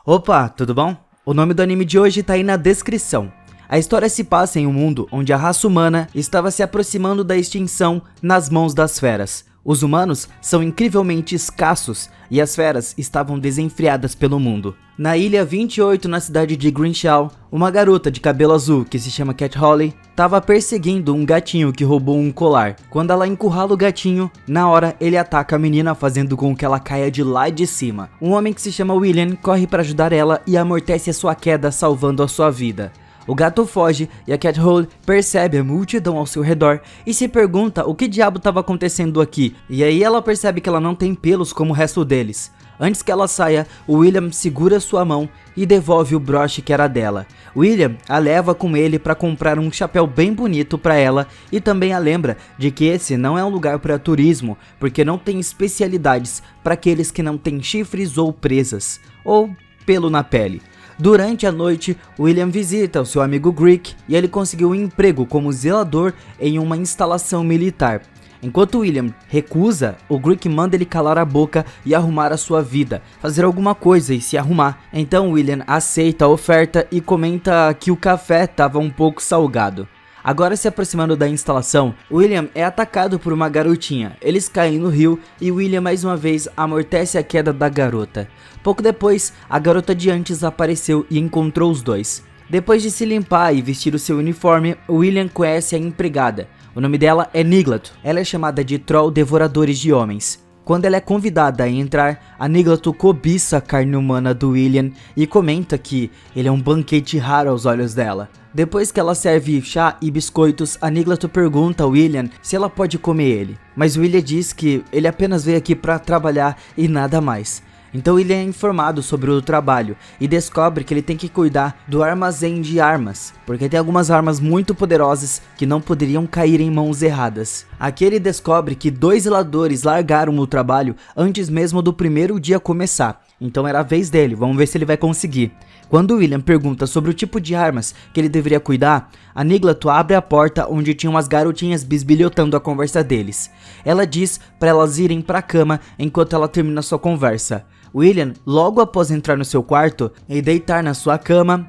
Opa, tudo bom? O nome do anime de hoje tá aí na descrição. A história se passa em um mundo onde a raça humana estava se aproximando da extinção nas mãos das feras. Os humanos são incrivelmente escassos e as feras estavam desenfreadas pelo mundo. Na ilha 28, na cidade de Greenshaw, uma garota de cabelo azul, que se chama Cat Holly, estava perseguindo um gatinho que roubou um colar. Quando ela encurrala o gatinho, na hora ele ataca a menina, fazendo com que ela caia de lá de cima. Um homem que se chama William corre para ajudar ela e amortece a sua queda, salvando a sua vida. O gato foge e a Cat Holly percebe a multidão ao seu redor e se pergunta o que diabo estava acontecendo aqui. E aí ela percebe que ela não tem pelos como o resto deles. Antes que ela saia, o William segura sua mão e devolve o broche que era dela. William a leva com ele para comprar um chapéu bem bonito para ela e também a lembra de que esse não é um lugar para turismo, porque não tem especialidades para aqueles que não têm chifres ou presas, ou pelo na pele. Durante a noite, William visita o seu amigo Greek e ele conseguiu um emprego como zelador em uma instalação militar. Enquanto William recusa, o Greek manda ele calar a boca e arrumar a sua vida, fazer alguma coisa e se arrumar. Então William aceita a oferta e comenta que o café estava um pouco salgado. Agora, se aproximando da instalação, William é atacado por uma garotinha. Eles caem no rio e William mais uma vez amortece a queda da garota. Pouco depois, a garota de antes apareceu e encontrou os dois. Depois de se limpar e vestir o seu uniforme, William conhece a empregada. O nome dela é Niglato. Ela é chamada de Troll Devoradores de Homens. Quando ela é convidada a entrar, a Niglato cobiça a carne humana do William e comenta que ele é um banquete raro aos olhos dela. Depois que ela serve chá e biscoitos, a Niglato pergunta a William se ela pode comer ele. Mas William diz que ele apenas veio aqui para trabalhar e nada mais. Então ele é informado sobre o trabalho e descobre que ele tem que cuidar do armazém de armas, porque tem algumas armas muito poderosas que não poderiam cair em mãos erradas. Aqui ele descobre que 2 zeladores largaram o trabalho antes mesmo do primeiro dia começar, então era a vez dele, vamos ver se ele vai conseguir. Quando William pergunta sobre o tipo de armas que ele deveria cuidar, a Niglato abre a porta onde tinham as garotinhas bisbilhotando a conversa deles. Ela diz para elas irem para a cama enquanto ela termina sua conversa. William, logo após entrar no seu quarto e deitar na sua cama,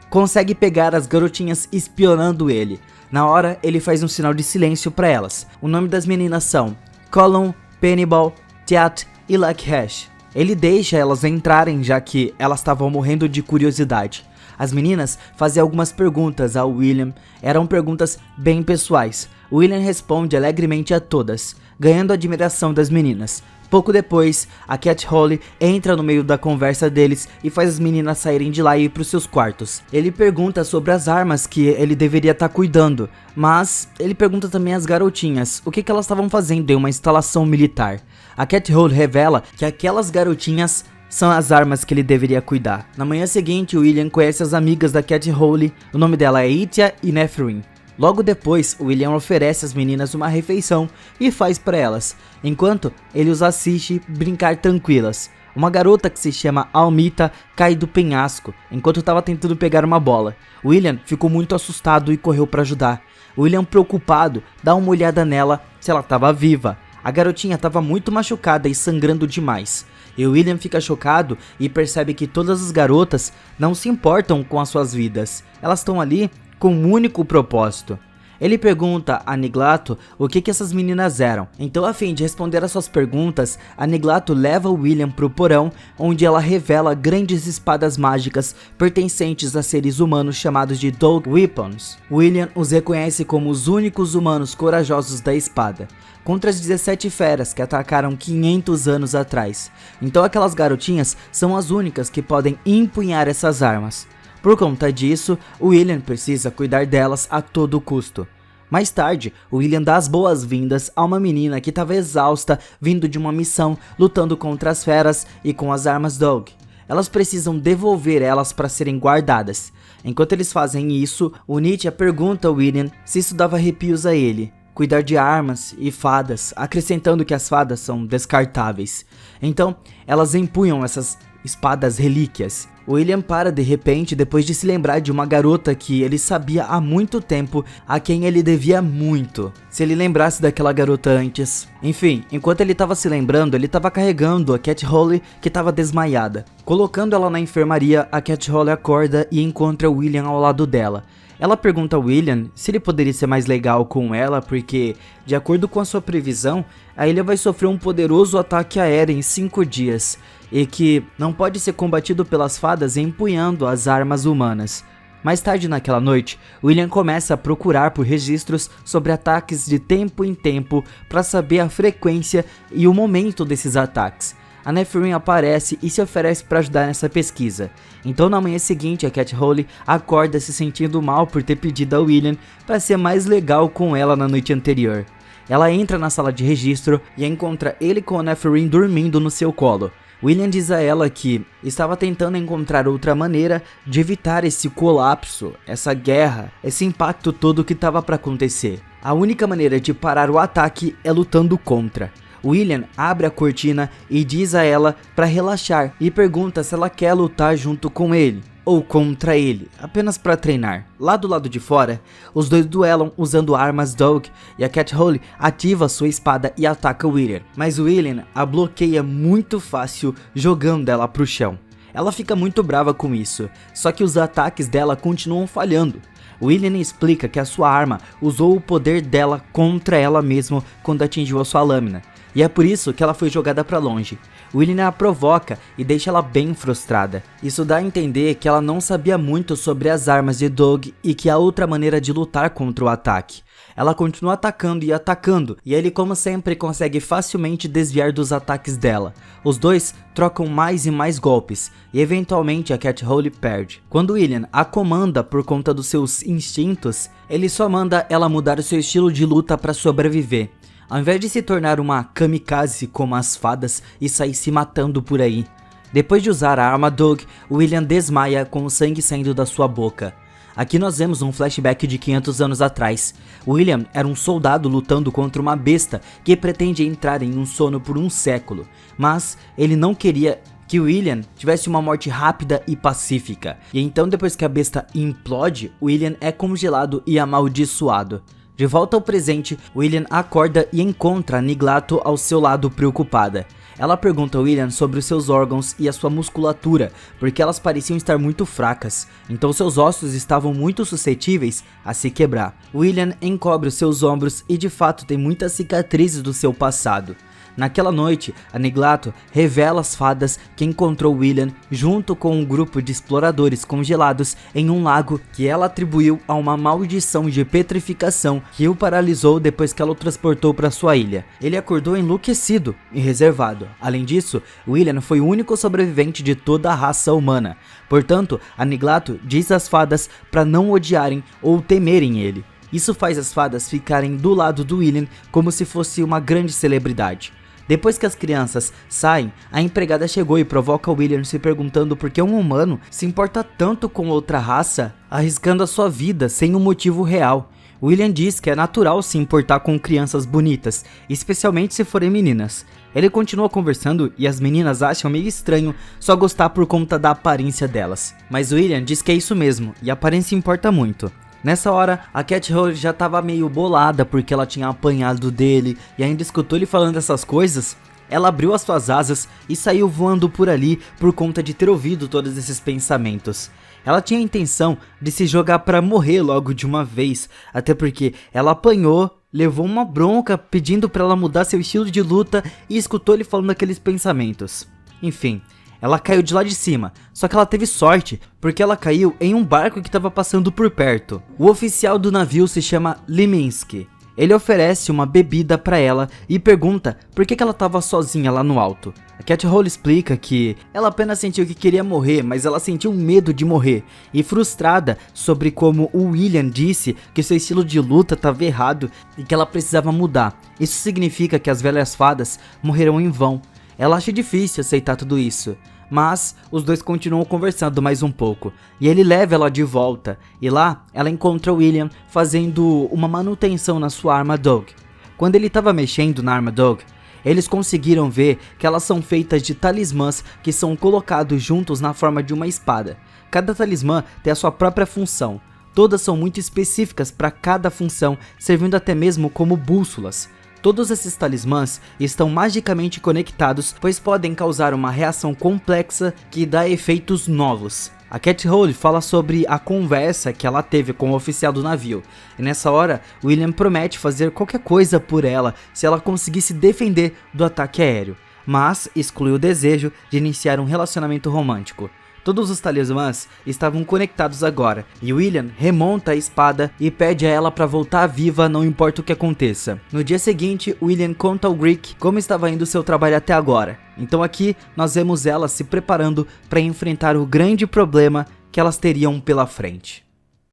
consegue pegar as garotinhas espionando ele. Na hora, ele faz um sinal de silêncio para elas. O nome das meninas são Colum, Pennyball, Tiat e Luckhash. Ele deixa elas entrarem já que elas estavam morrendo de curiosidade. As meninas faziam algumas perguntas ao William, eram perguntas bem pessoais. William responde alegremente a todas, ganhando a admiração das meninas. Pouco depois, a Cat Holly entra no meio da conversa deles e faz as meninas saírem de lá e ir para os seus quartos. Ele pergunta sobre as armas que ele deveria estar cuidando, mas ele pergunta também às garotinhas o que elas estavam fazendo em uma instalação militar. A Cat Holly revela que aquelas garotinhas são as armas que ele deveria cuidar. Na manhã seguinte, William conhece as amigas da Cat Holly, o nome dela é Itia e Nephrine. Logo depois, William oferece às meninas uma refeição e faz para elas, enquanto ele os assiste brincar tranquilas. Uma garota que se chama Almita cai do penhasco enquanto estava tentando pegar uma bola. William ficou muito assustado e correu para ajudar. William, preocupado, dá uma olhada nela se ela estava viva. A garotinha estava muito machucada e sangrando demais. E William fica chocado e percebe que todas as garotas não se importam com as suas vidas. Elas estão ali com um único propósito. Ele pergunta a Niglato o que essas meninas eram. Então, a fim de responder às suas perguntas, a Niglato leva o William pro porão, onde ela revela grandes espadas mágicas pertencentes a seres humanos chamados de Dog Weapons. William os reconhece como os únicos humanos corajosos da espada, contra as 17 feras que atacaram 500 anos atrás. Então aquelas garotinhas são as únicas que podem empunhar essas armas. Por conta disso, William precisa cuidar delas a todo custo. Mais tarde, William dá as boas-vindas a uma menina que estava exausta vindo de uma missão lutando contra as feras e com as armas Dog. Elas precisam devolver elas para serem guardadas. Enquanto eles fazem isso, o Nietzsche pergunta a William se isso dava arrepios a ele. Cuidar de armas e fadas, acrescentando que as fadas são descartáveis. Então, elas empunham essas espadas relíquias. William para de repente depois de se lembrar de uma garota que ele sabia há muito tempo, a quem ele devia muito, se ele lembrasse daquela garota antes. Enfim, enquanto ele estava se lembrando, ele estava carregando a Cat Holly, que estava desmaiada. Colocando ela na enfermaria, a Cat Holly acorda e encontra William ao lado dela. Ela pergunta a William se ele poderia ser mais legal com ela, porque, de acordo com a sua previsão, a ilha vai sofrer um poderoso ataque aéreo em 5 dias, e que não pode ser combatido pelas fadas empunhando as armas humanas. Mais tarde naquela noite, William começa a procurar por registros sobre ataques de tempo em tempo para saber a frequência e o momento desses ataques. A Nephilim aparece e se oferece para ajudar nessa pesquisa. Então na manhã seguinte a Cat Holly acorda se sentindo mal por ter pedido a William para ser mais legal com ela na noite anterior. Ela entra na sala de registro e encontra ele com a Nephilim dormindo no seu colo. William diz a ela que estava tentando encontrar outra maneira de evitar esse colapso, essa guerra, esse impacto todo que estava para acontecer. A única maneira de parar o ataque é lutando contra. William abre a cortina e diz a ela para relaxar e pergunta se ela quer lutar junto com ele ou contra ele, apenas para treinar. Lá do lado de fora, os dois duelam usando armas Dog e a Cat Holly ativa sua espada e ataca William, mas William a bloqueia muito fácil jogando ela pro chão. Ela fica muito brava com isso, só que os ataques dela continuam falhando. William explica que a sua arma usou o poder dela contra ela mesma quando atingiu a sua lâmina, e é por isso que ela foi jogada para longe. William a provoca e deixa ela bem frustrada. Isso dá a entender que ela não sabia muito sobre as armas de Dog e que há outra maneira de lutar contra o ataque. Ela continua atacando e ele como sempre consegue facilmente desviar dos ataques dela. Os dois trocam mais e mais golpes e eventualmente a Cat Holly perde. Quando William a comanda por conta dos seus instintos, ele só manda ela mudar o seu estilo de luta para sobreviver, ao invés de se tornar uma kamikaze como as fadas e sair se matando por aí. Depois de usar a arma Dog, William desmaia com o sangue saindo da sua boca. Aqui nós vemos um flashback de 500 anos atrás. William era um soldado lutando contra uma besta que pretende entrar em um sono por um século, mas ele não queria que William tivesse uma morte rápida e pacífica. E então depois que a besta implode, William é congelado e amaldiçoado. De volta ao presente, William acorda e encontra a Niglato ao seu lado preocupada. Ela pergunta a William sobre os seus órgãos e a sua musculatura, porque elas pareciam estar muito fracas, então seus ossos estavam muito suscetíveis a se quebrar. William encobre os seus ombros e de fato tem muitas cicatrizes do seu passado. Naquela noite, a Niglato revela às fadas que encontrou William junto com um grupo de exploradores congelados em um lago que ela atribuiu a uma maldição de petrificação que o paralisou depois que ela o transportou para sua ilha. Ele acordou enlouquecido e reservado. Além disso, William foi o único sobrevivente de toda a raça humana. Portanto, a Niglato diz às fadas para não odiarem ou temerem ele. Isso faz as fadas ficarem do lado do William como se fosse uma grande celebridade. Depois que as crianças saem, a empregada chegou e provoca William se perguntando por que um humano se importa tanto com outra raça, arriscando a sua vida sem um motivo real. William diz que é natural se importar com crianças bonitas, especialmente se forem meninas. Ele continua conversando e as meninas acham meio estranho só gostar por conta da aparência delas. Mas William diz que é isso mesmo, e a aparência importa muito. Nessa hora, a Cat Holly já tava meio bolada porque ela tinha apanhado dele e ainda escutou ele falando essas coisas. Ela abriu as suas asas e saiu voando por ali por conta de ter ouvido todos esses pensamentos. Ela tinha a intenção de se jogar pra morrer logo de uma vez, até porque ela apanhou, levou uma bronca pedindo pra ela mudar seu estilo de luta e escutou ele falando aqueles pensamentos. Enfim, ela caiu de lá de cima, só que ela teve sorte, porque ela caiu em um barco que estava passando por perto. O oficial do navio se chama Liminski. Ele oferece uma bebida para ela e pergunta por que ela estava sozinha lá no alto. A Cat Holly explica que ela apenas sentiu que queria morrer, mas ela sentiu medo de morrer, e frustrada sobre como o William disse que seu estilo de luta estava errado e que ela precisava mudar. Isso significa que as velhas fadas morrerão em vão. Ela acha difícil aceitar tudo isso, mas os dois continuam conversando mais um pouco, e ele leva ela de volta, e lá ela encontra William fazendo uma manutenção na sua arma Dog. Quando ele estava mexendo na arma Dog, Eles conseguiram ver que elas são feitas de talismãs que são colocados juntos na forma de uma espada. Cada talismã tem a sua própria função. Todas são muito específicas para cada função, servindo até mesmo como bússolas. Todos esses talismãs estão magicamente conectados, pois podem causar uma reação complexa que dá efeitos novos. A Cat Hole fala sobre a conversa que ela teve com o oficial do navio, e nessa hora, William promete fazer qualquer coisa por ela se ela conseguisse defender do ataque aéreo, mas exclui o desejo de iniciar um relacionamento romântico. Todos os talismãs estavam conectados agora, e William remonta a espada e pede a ela para voltar viva, não importa o que aconteça. No dia seguinte, William conta ao Greek como estava indo seu trabalho até agora. Então aqui nós vemos elas se preparando para enfrentar o grande problema que elas teriam pela frente.